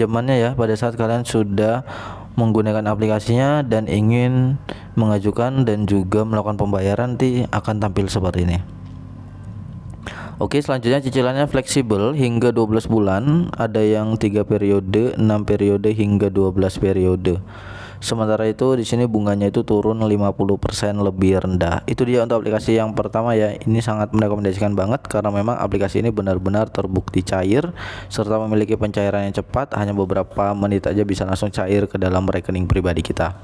pinjamannya ya pada saat kalian sudah menggunakan aplikasinya dan ingin mengajukan dan juga melakukan pembayaran, nanti akan tampil seperti ini. Oke, selanjutnya cicilannya fleksibel hingga 12 bulan, ada yang 3 periode, 6 periode hingga 12 periode. Sementara itu di sini bunganya itu turun 50% lebih rendah. Itu dia untuk aplikasi yang pertama ya. Ini sangat merekomendasikan banget karena memang aplikasi ini benar-benar terbukti cair serta memiliki pencairan yang cepat, hanya beberapa menit aja bisa langsung cair ke dalam rekening pribadi kita.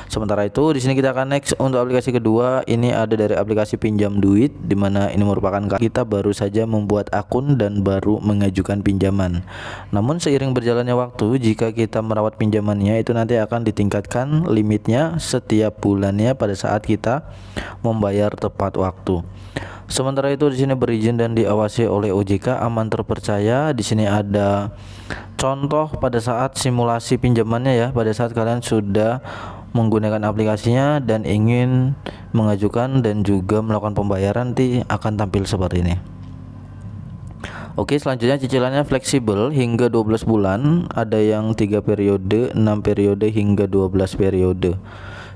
Sementara itu di sini kita akan next untuk aplikasi kedua. Ini ada dari aplikasi pinjam duit, dimana ini merupakan kita baru saja membuat akun dan baru mengajukan pinjaman. Namun seiring berjalannya waktu, jika kita merawat pinjamannya itu nanti akan ditingkatkan limitnya setiap bulannya pada saat kita membayar tepat waktu. Sementara itu di sini berizin dan diawasi oleh OJK, aman, terpercaya. Di sini ada contoh pada saat simulasi pinjamannya ya, pada saat kalian sudah menggunakan aplikasinya dan ingin mengajukan dan juga melakukan pembayaran, nanti akan tampil seperti ini. Oke, selanjutnya cicilannya fleksibel hingga 12 bulan, ada yang 3 periode, 6 periode hingga 12 periode.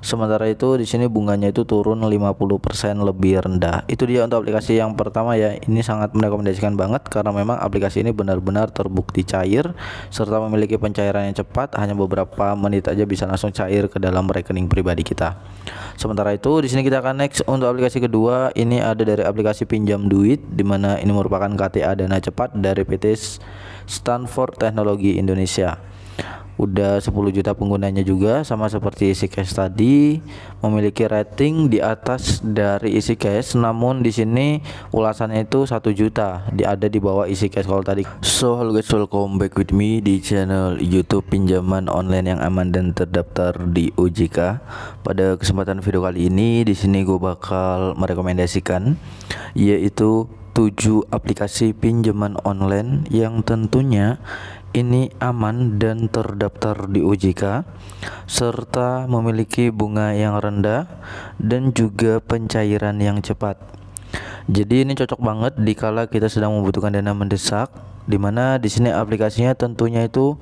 Sementara itu di sini bunganya itu turun 50% lebih rendah. Itu dia untuk aplikasi yang pertama ya. Ini sangat merekomendasikan banget karena memang aplikasi ini benar-benar terbukti cair serta memiliki pencairan yang cepat, hanya beberapa menit aja bisa langsung cair ke dalam rekening pribadi kita. Sementara itu di sini kita akan next untuk aplikasi kedua. Ini ada dari aplikasi pinjam duit, dimana ini merupakan KTA dana cepat dari PT Stanford Teknologi Indonesia. Udah 10 juta penggunanya juga, sama seperti EasyCash tadi, memiliki rating di atas dari EasyCash, namun di sini ulasannya itu 1 juta, ada di bawah EasyCash kalau tadi. So halo guys, welcome back with me di channel YouTube pinjaman online yang aman dan terdaftar di OJK. Pada kesempatan video kali ini di sini gue bakal merekomendasikan yaitu 7 aplikasi pinjaman online yang tentunya ini aman dan terdaftar di OJK serta memiliki bunga yang rendah dan juga pencairan yang cepat. Jadi ini cocok banget dikala kita sedang membutuhkan dana mendesak, dimana di sini aplikasinya tentunya itu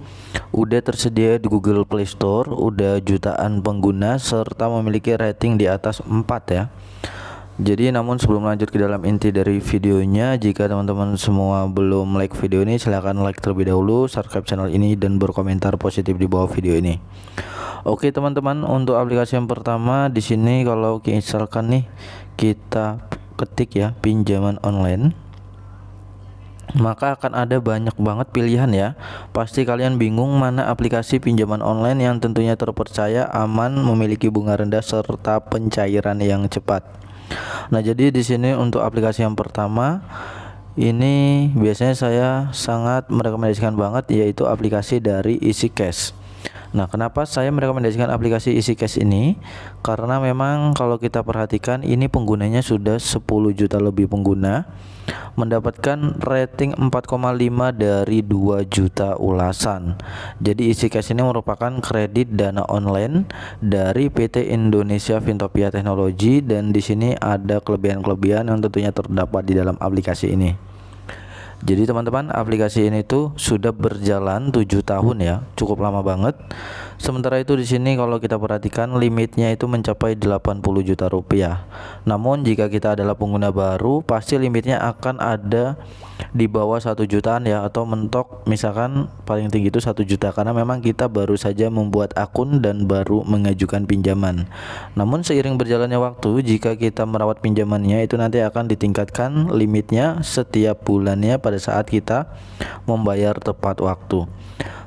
udah tersedia di Google Play Store, udah jutaan pengguna serta memiliki rating di atas 4 ya. Jadi namun sebelum lanjut ke dalam inti dari videonya, jika teman-teman semua belum like video ini, silahkan like terlebih dahulu, subscribe channel ini dan berkomentar positif di bawah video ini. Oke teman-teman, untuk aplikasi yang pertama di sini kalau misalkan nih kita ketik ya pinjaman online, maka akan ada banyak banget pilihan ya. Pasti kalian bingung mana aplikasi pinjaman online yang tentunya terpercaya, aman, memiliki bunga rendah serta pencairan yang cepat. Nah, jadi di sini untuk aplikasi yang pertama ini biasanya saya sangat merekomendasikan banget, yaitu aplikasi dari EasyCash. Nah, kenapa saya merekomendasikan aplikasi EasyCash ini? Karena memang kalau kita perhatikan ini penggunanya sudah 10 juta lebih pengguna, mendapatkan rating 4,5 dari 2 juta ulasan. Jadi EasyCash ini merupakan kredit dana online dari PT Indonesia Fintopia Teknologi, dan di sini ada kelebihan-kelebihan yang tentunya terdapat di dalam aplikasi ini. Jadi teman-teman, aplikasi ini tuh sudah berjalan 7 tahun ya, cukup lama banget. Sementara itu di sini kalau kita perhatikan limitnya itu mencapai 80 juta rupiah. Namun jika kita adalah pengguna baru, pasti limitnya akan ada di bawah 1 jutaan ya, atau mentok misalkan paling tinggi itu 1 juta karena memang kita baru saja membuat akun dan baru mengajukan pinjaman. Namun seiring berjalannya waktu, jika kita merawat pinjamannya itu nanti akan ditingkatkan limitnya setiap bulannya pada saat kita membayar tepat waktu.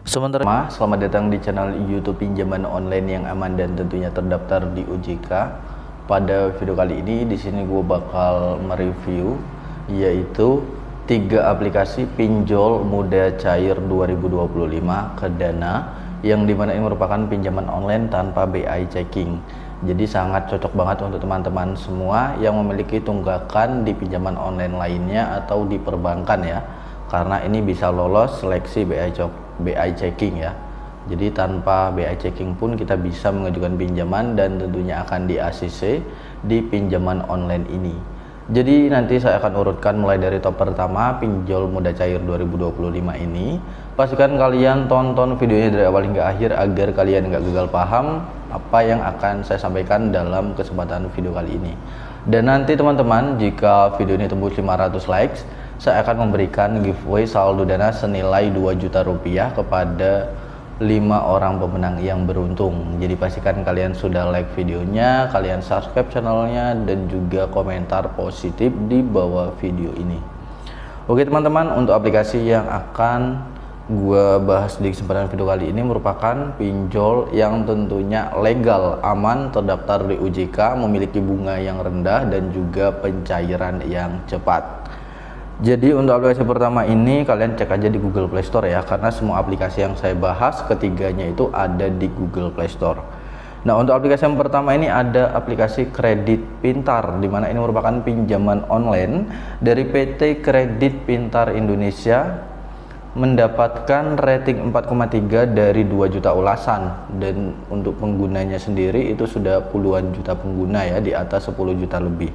Sementara selamat datang di channel YouTube pinjaman online yang aman dan tentunya terdaftar di OJK. Pada video kali ini di sini gue bakal mereview yaitu 3 aplikasi pinjol mudah cair 2025 ke Dana, yang dimana ini merupakan pinjaman online tanpa BI checking. Jadi sangat cocok banget untuk teman-teman semua yang memiliki tunggakan di pinjaman online lainnya atau di perbankan ya, karena ini bisa lolos seleksi BI checking ya. Jadi tanpa BI checking pun kita bisa mengajukan pinjaman dan tentunya akan di ACC di pinjaman online ini. Jadi nanti saya akan urutkan mulai dari top pertama pinjol mudah cair 2025 ini, pastikan kalian tonton videonya dari awal hingga akhir agar kalian nggak gagal paham apa yang akan saya sampaikan dalam kesempatan video kali ini. Dan nanti teman-teman, jika video ini tembus 500 likes, saya akan memberikan giveaway saldo dana senilai 2 juta rupiah kepada 5 orang pemenang yang beruntung. Jadi pastikan kalian sudah like videonya, kalian subscribe channelnya, dan juga komentar positif di bawah video ini. Oke teman-teman, untuk aplikasi yang akan gua bahas di kesempatan video kali ini merupakan pinjol yang tentunya legal, aman, terdaftar di OJK, memiliki bunga yang rendah dan juga pencairan yang cepat. Jadi untuk aplikasi pertama ini kalian cek aja di Google Play Store ya, karena semua aplikasi yang saya bahas ketiganya itu ada di Google Play Store. Nah, untuk aplikasi yang pertama ini ada aplikasi Kredit Pintar, di mana ini merupakan pinjaman online dari PT Kredit Pintar Indonesia, mendapatkan rating 4,3 dari 2 juta ulasan, dan untuk penggunanya sendiri itu sudah puluhan juta pengguna ya, di atas 10 juta lebih.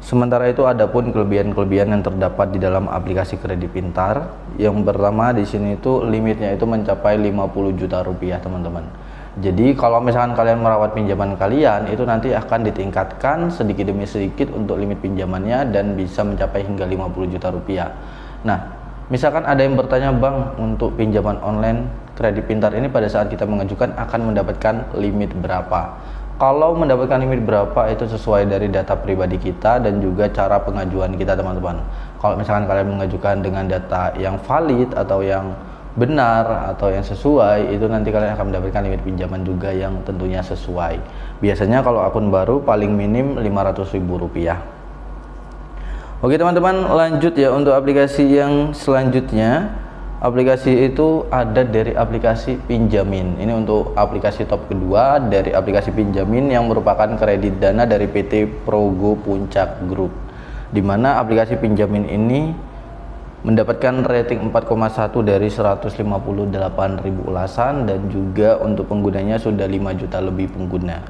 Sementara itu adapun kelebihan-kelebihan yang terdapat di dalam aplikasi Kredit Pintar, yang pertama di sini itu limitnya itu mencapai 50 juta rupiah teman-teman. Jadi kalau misalkan kalian merawat pinjaman kalian, itu nanti akan ditingkatkan sedikit demi sedikit untuk limit pinjamannya dan bisa mencapai hingga 50 juta rupiah. Nah, misalkan ada yang bertanya, Bang, untuk pinjaman online Kredit Pintar ini pada saat kita mengajukan akan mendapatkan limit berapa? Kalau mendapatkan limit berapa itu sesuai dari data pribadi kita dan juga cara pengajuan kita teman-teman. Kalau misalkan kalian mengajukan dengan data yang valid atau yang benar atau yang sesuai, itu nanti kalian akan mendapatkan limit pinjaman juga yang tentunya sesuai. Biasanya kalau akun baru paling minim Rp500.000. Oke teman-teman, lanjut ya untuk aplikasi yang selanjutnya. Aplikasi itu ada dari aplikasi Pinjamin. Ini untuk aplikasi top kedua dari aplikasi Pinjamin yang merupakan kredit dana dari PT Progo Puncak Group, di mana aplikasi Pinjamin ini mendapatkan rating 4,1 dari 158.000 ulasan, dan juga untuk penggunanya sudah 5 juta lebih pengguna.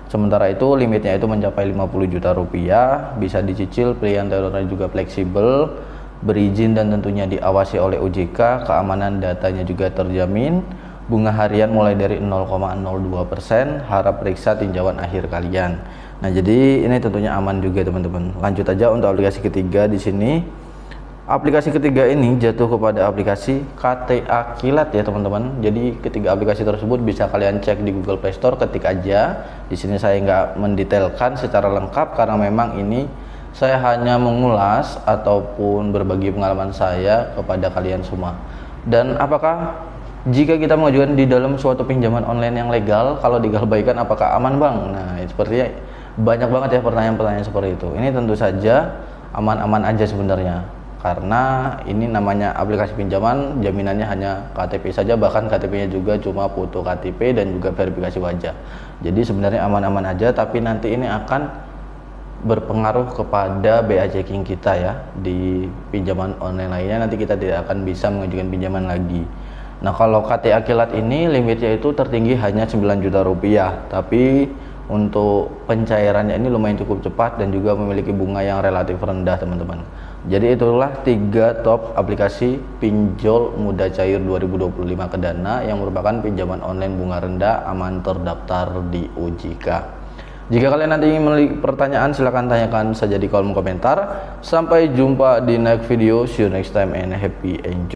Sementara itu limitnya itu mencapai 50 juta rupiah, bisa dicicil, pilihan tenornya juga fleksibel, berizin dan tentunya diawasi oleh OJK, keamanan datanya juga terjamin, bunga harian mulai dari 0,02%, harap periksa tinjauan akhir kalian. Nah, jadi ini tentunya aman juga teman-teman. Lanjut aja untuk aplikasi ketiga di sini. Aplikasi ketiga ini jatuh kepada aplikasi KTA Kilat ya teman-teman. Jadi ketiga aplikasi tersebut bisa kalian cek di Google Play Store, ketik aja. Di sini saya nggak mendetailkan secara lengkap karena memang ini saya hanya mengulas ataupun berbagi pengalaman saya kepada kalian semua. Dan apakah jika kita mengajukan di dalam suatu pinjaman online yang legal, kalau diabaikan apakah aman, Bang? Nah, sepertinya banyak banget ya pertanyaan-pertanyaan seperti itu. Ini tentu saja aman-aman aja sebenarnya, karena ini namanya aplikasi pinjaman, jaminannya hanya KTP saja, bahkan KTP-nya juga cuma foto KTP dan juga verifikasi wajah. Jadi sebenarnya aman-aman aja, tapi nanti ini akan berpengaruh kepada BA checking kita ya. Di pinjaman online lainnya nanti kita tidak akan bisa mengajukan pinjaman lagi. Nah, kalau KTA Kilat ini limitnya itu tertinggi hanya 9 juta rupiah, tapi untuk pencairannya ini lumayan cukup cepat dan juga memiliki bunga yang relatif rendah teman-teman. Jadi itulah 3 top aplikasi pinjol mudah cair 2025 ke Dana yang merupakan pinjaman online bunga rendah, aman, terdaftar di OJK. Jika kalian nanti ingin memiliki pertanyaan, silahkan tanyakan saja di kolom komentar. Sampai jumpa di next video. See you next time and happy enjoy.